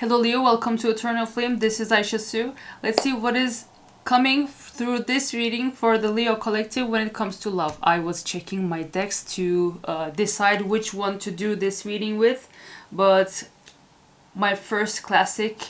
Hello Leo, welcome to Eternal Flame. This is Aisha Sue. Let's see what is coming through this reading for the Leo collective when it comes to love. I was checking my decks to decide which one to do this reading with, but my first classic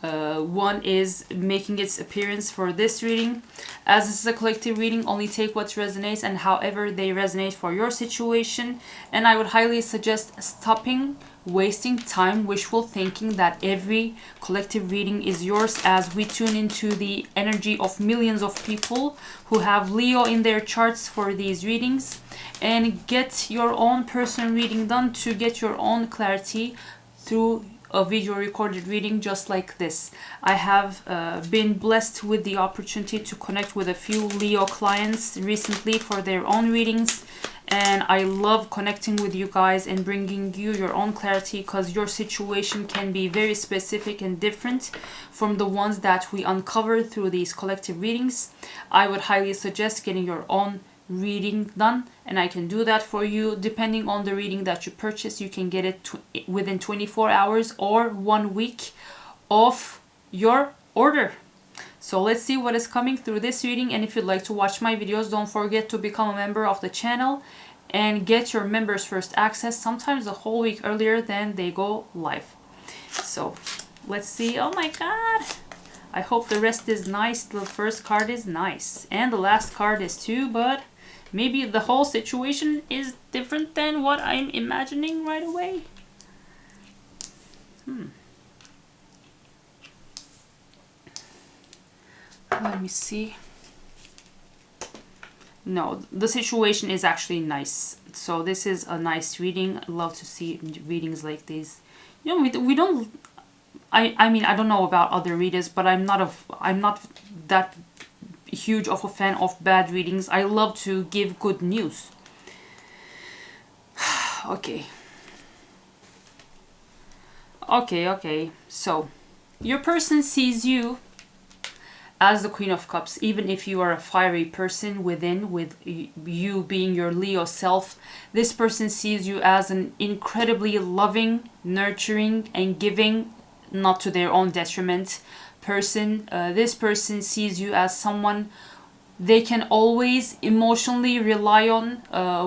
one is making its appearance for this reading. As this is a collective reading, only take what resonates and however they resonate for your situation. And I would highly suggest stopping wasting time wishful thinking that every collective reading is yours, as we tune into the energy of millions of people who have Leo in their charts for these readings, and get your own personal reading done to get your own clarity through a video recorded reading just like this. I have been blessed with the opportunity to connect with a few Leo clients recently for their own readings, and I love connecting with you guys and bringing you your own clarity, because your situation can be very specific and different from the ones that we uncover through these collective readings. I would highly suggest getting your own reading done, and I can do that for you. Depending on the reading that you purchase, you can get it within 24 hours or 1 week of your order. So let's see what is coming through this reading. And if you'd like to watch my videos, don't forget to become a member of the channel and get your members first access, sometimes a whole week earlier than they go live. So let's see. Oh my god, I hope the rest is nice. The first card is nice and the last card is too, but maybe the whole situation is different than what I'm imagining right away. Let me see. No, the situation is actually nice. So this is a nice reading. I love to see readings like these. You know, we don't. I mean, I don't know about other readers, but I'm not that huge of a fan of bad readings. I love to give good news. Okay. So your person sees you as the Queen of Cups, even if you are a fiery person within, with you being your Leo self. This person sees you as an incredibly loving, nurturing, and giving, not to their own detriment, person. This person sees you as someone they can always emotionally rely on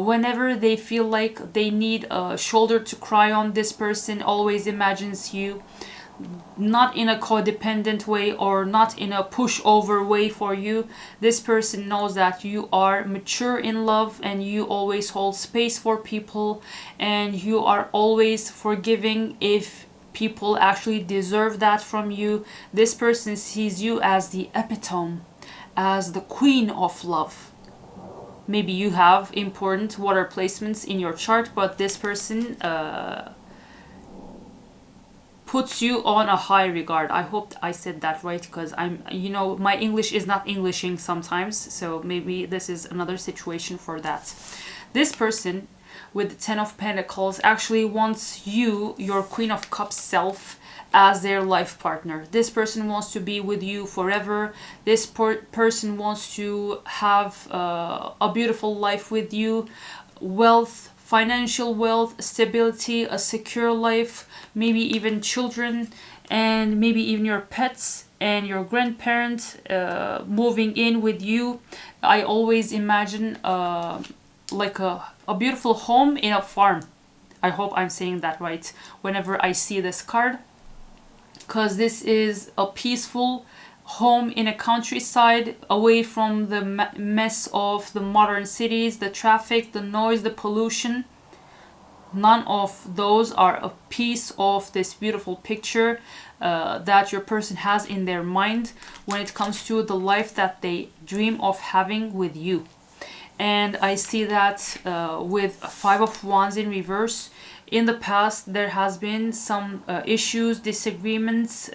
whenever they feel like they need a shoulder to cry on. This person always imagines you not in a codependent way or not in a pushover way for you. This person knows that you are mature in love and you always hold space for people, and you are always forgiving if people actually deserve that from you. This person sees you as the epitome, as the queen of love. Maybe you have important water placements in your chart, but this person puts you on a high regard. I hope I said that right, because my English is not Englishing sometimes, so maybe this is another situation for that. This person with the 10 of Pentacles actually wants you, your Queen of Cups self, as their life partner. This person wants to be with you forever. This person wants to have a beautiful life with you, wealth, financial wealth, stability, a secure life, maybe even children, and maybe even your pets and your grandparents moving in with you. I always imagine like a beautiful home in a farm. I hope I'm saying that right whenever I see this card, because this is a peaceful home in a countryside, away from the mess of the modern cities, the traffic, the noise, the pollution. None of those are a piece of this beautiful picture that your person has in their mind when it comes to the life that they dream of having with you. And I see that with 5 of Wands in reverse. In the past, there has been some issues, disagreements,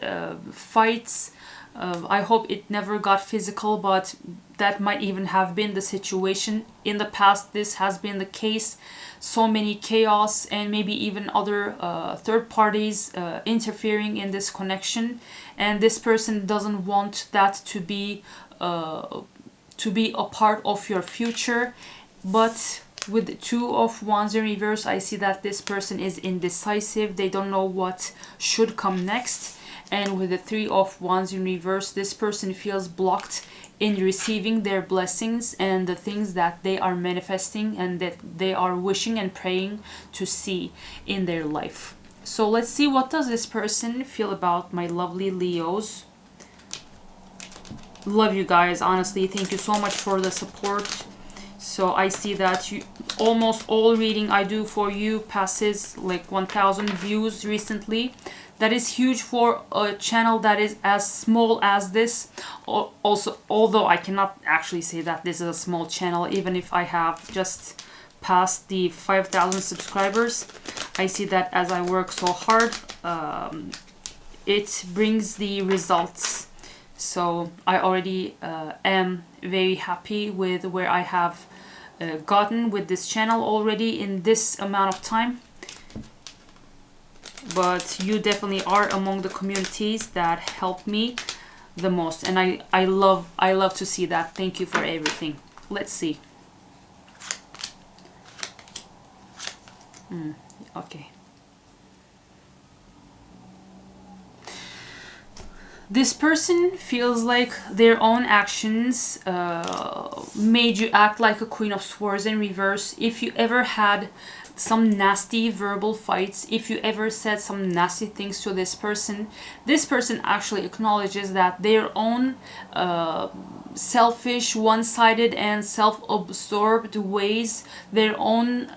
fights. I hope it never got physical, but that might even have been the situation. In the past, this has been the case. So many chaos and maybe even other third parties interfering in this connection. And this person doesn't want that to be a part of your future. But with the Two of Wands in reverse, I see that this person is indecisive. They don't know what should come next. And with the Three of Wands in reverse, this person feels blocked in receiving their blessings and the things that they are manifesting and that they are wishing and praying to see in their life. So let's see, what does this person feel about my lovely Leos? Love you guys, honestly. Thank you so much for the support. So I see that almost all reading I do for you passes like 1,000 views recently. That is huge for a channel that is as small as this. Also, although I cannot actually say that this is a small channel, even if I have just passed the 5,000 subscribers, I see that as I work so hard, it brings the results. So I already am very happy with where I have gotten with this channel already in this amount of time. But you definitely are among the communities that help me the most, and I love to see that. Thank you for everything. Let's see. Okay. This person feels like their own actions made you act like a Queen of Swords in reverse. If you ever had some nasty verbal fights, if you ever said some nasty things to this person actually acknowledges that their own selfish, one-sided and self-absorbed ways, their own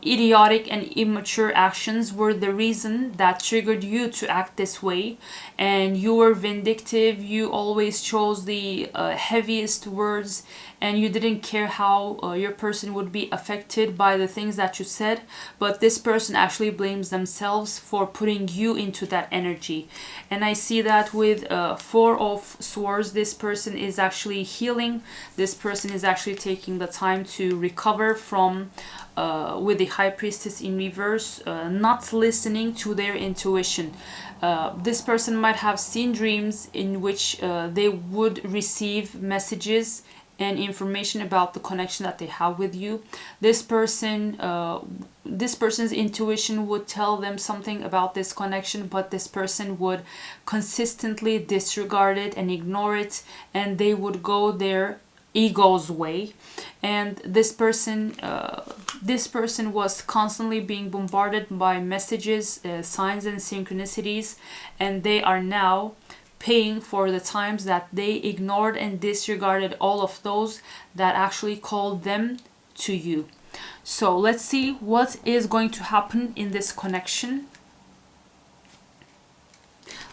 idiotic and immature actions were the reason that triggered you to act this way, and you were vindictive. You always chose the heaviest words, and you didn't care how your person would be affected by the things that you said. But this person actually blames themselves for putting you into that energy. And I see that with Four of Swords, this person is actually healing. This person is actually taking the time to recover from with the High Priestess in reverse, not listening to their intuition. This person might have seen dreams in which they would receive messages and information about the connection that they have with you. This person's intuition would tell them something about this connection, but this person would consistently disregard it and ignore it, and they would go their ego's way. And this person was constantly being bombarded by messages, signs and synchronicities, and they are now paying for the times that they ignored and disregarded all of those that actually called them to you. So let's see what is going to happen in this connection.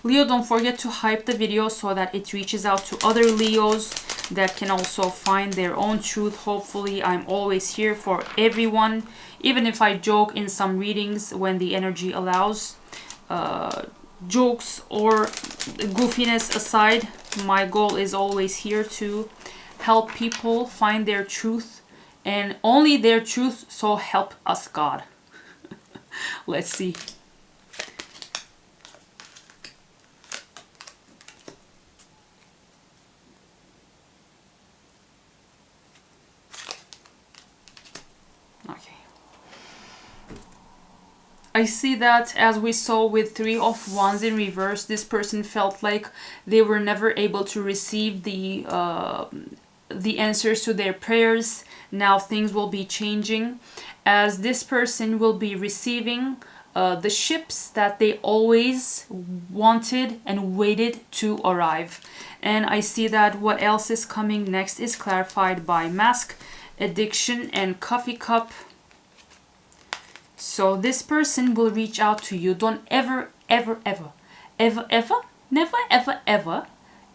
Leo, don't forget to hype the video so that it reaches out to other Leos that can also find their own truth. Hopefully, I'm always here for everyone, even if I joke in some readings when the energy allows. Jokes or goofiness aside, my goal is always here to help people find their truth, and only their truth, so help us God. Let's see. I see that, as we saw with Three of Wands in reverse, this person felt like they were never able to receive the answers to their prayers. Now things will be changing, as this person will be receiving the ships that they always wanted and waited to arrive. And I see that what else is coming next is clarified by Mask, Addiction, and Coffee Cup. So this person will reach out to you. Don't ever, ever, ever, ever, ever, never, ever, ever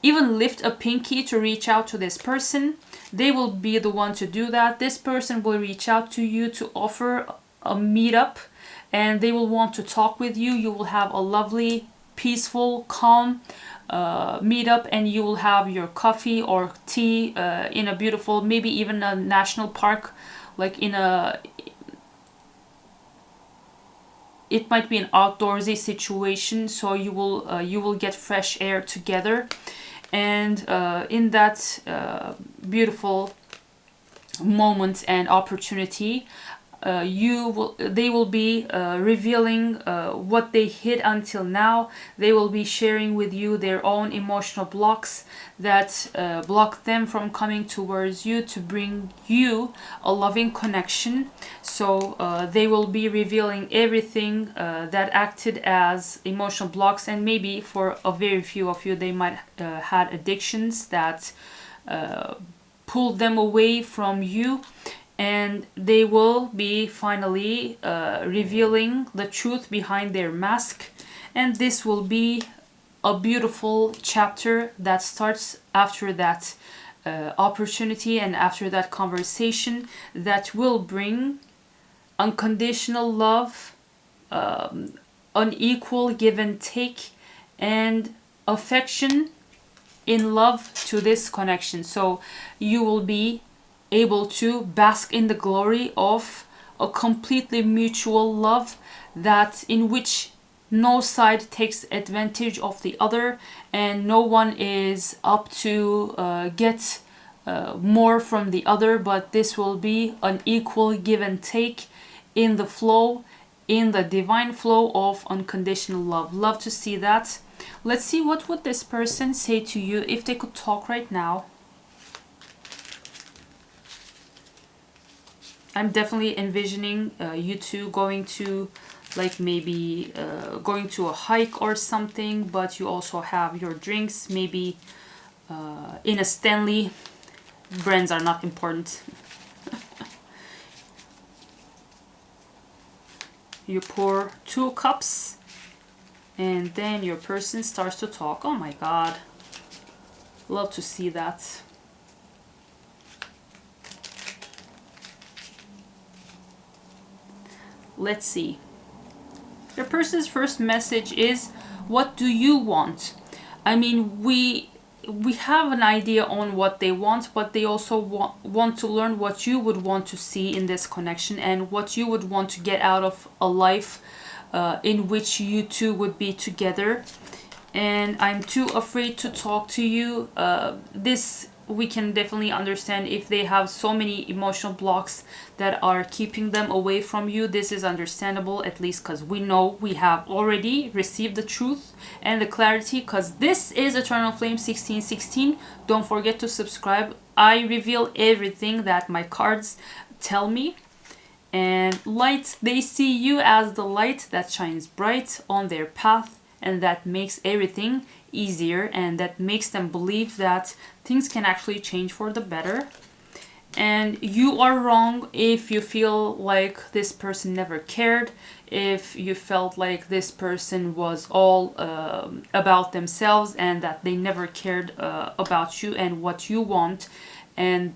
even lift a pinky to reach out to this person. They will be the one to do that. This person will reach out to you to offer a meetup, and they will want to talk with you. You will have a lovely, peaceful, calm meetup, and you will have your coffee or tea in a beautiful, maybe even a national park, like in a... It might be an outdoorsy situation, so you will get fresh air together, and in that beautiful moment and opportunity. They will be revealing what they hid until now. They will be sharing with you their own emotional blocks that block them from coming towards you to bring you a loving connection. So they will be revealing everything that acted as emotional blocks, and maybe for a very few of you they might had addictions that pulled them away from you. And they will be finally revealing the truth behind their mask. And this will be a beautiful chapter that starts after that opportunity and after that conversation, that will bring unconditional love, unequal give and take, and affection in love to this connection. So you will be able to bask in the glory of a completely mutual love, that in which no side takes advantage of the other and no one is up to get more from the other, but this will be an equal give and take in the flow, in the divine flow of unconditional love. Love to see that. Let's see, what would this person say to you if they could talk right now? I'm definitely envisioning you two going to, like, maybe going to a hike or something, but you also have your drinks, maybe in a Stanley. Brands are not important. You pour 2 cups and then your person starts to talk. Oh my god. Love to see that. Let's see. Your person's first message is, what do you want? I mean, we have an idea on what they want, but they also want to learn what you would want to see in this connection and what you would want to get out of a life in which you two would be together. And I'm too afraid to talk to you. This we can definitely understand if they have so many emotional blocks that are keeping them away from you. This is understandable, at least because we know we have already received the truth and the clarity, because this is Eternal Flame 1616. Don't forget to subscribe. I reveal everything that my cards tell me. And light, they see you as the light that shines bright on their path, and that makes everything easier, and that makes them believe that things can actually change for the better. And you are wrong if you feel like this person never cared, if you felt like this person was all about themselves and that they never cared about you and what you want. And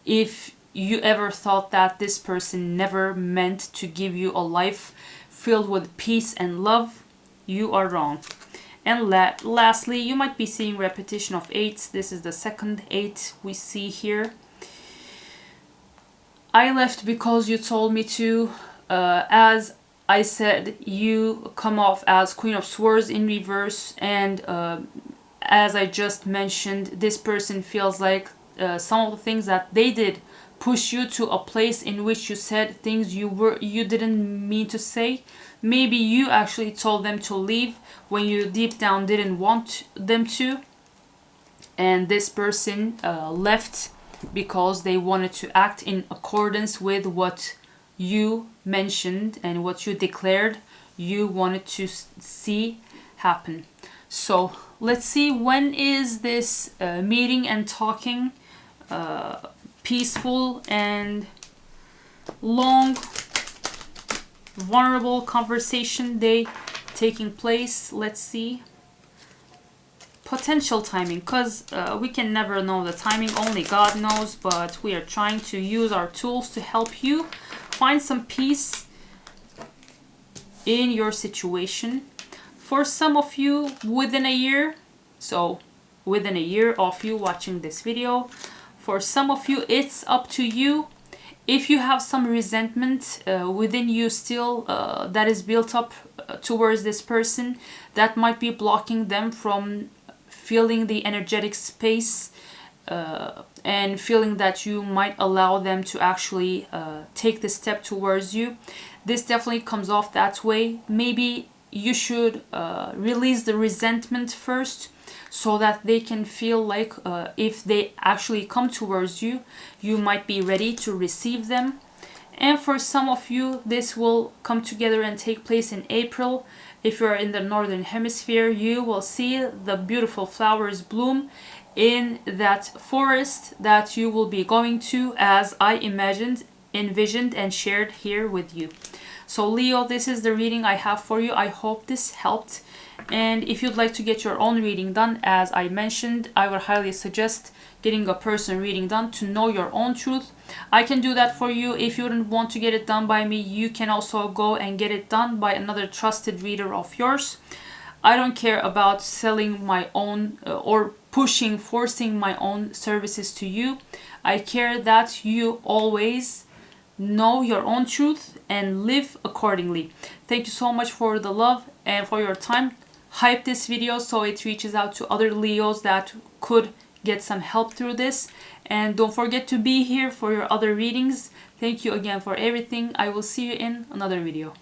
if you ever thought that this person never meant to give you a life filled with peace and love, you are wrong. And lastly, you might be seeing repetition of 8s. This is the second 8 we see here. I left because you told me to. As I said, you come off as Queen of Swords in reverse. And as I just mentioned, this person feels like some of the things that they did push you to a place in which you said things you didn't mean to say. Maybe you actually told them to leave when you deep down didn't want them to. And this person left because they wanted to act in accordance with what you mentioned and what you declared you wanted to see happen. So let's see, when is this meeting and talking peaceful and long, vulnerable conversation day taking place? Let's see. Potential timing, because we can never know the timing, only God knows, but we are trying to use our tools to help you find some peace in your situation. For some of you, within a year, so within a year of you watching this video. For some of you, it's up to you. If you have some resentment within you still that is built up towards this person, that might be blocking them from feeling the energetic space and feeling that you might allow them to actually take the step towards you. This definitely comes off that way. Maybe you should release the resentment first, so that they can feel like if they actually come towards you, you might be ready to receive them. And for some of you, this will come together and take place in April. If you're in the northern hemisphere, you will see the beautiful flowers bloom in that forest that you will be going to, as I imagined, envisioned, and shared here with you. So Leo, this is the reading I have for you. I hope this helped. And if you'd like to get your own reading done, as I mentioned, I would highly suggest getting a person reading done to know your own truth. I can do that for you. If you wouldn't want to get it done by me, you can also go and get it done by another trusted reader of yours. I don't care about selling my own or forcing my own services to you. I care that you always know your own truth and live accordingly. Thank you so much for the love and for your time. Hype this video so it reaches out to other Leos that could get some help through this. And don't forget to be here for your other readings. Thank you again for everything. I will see you in another video.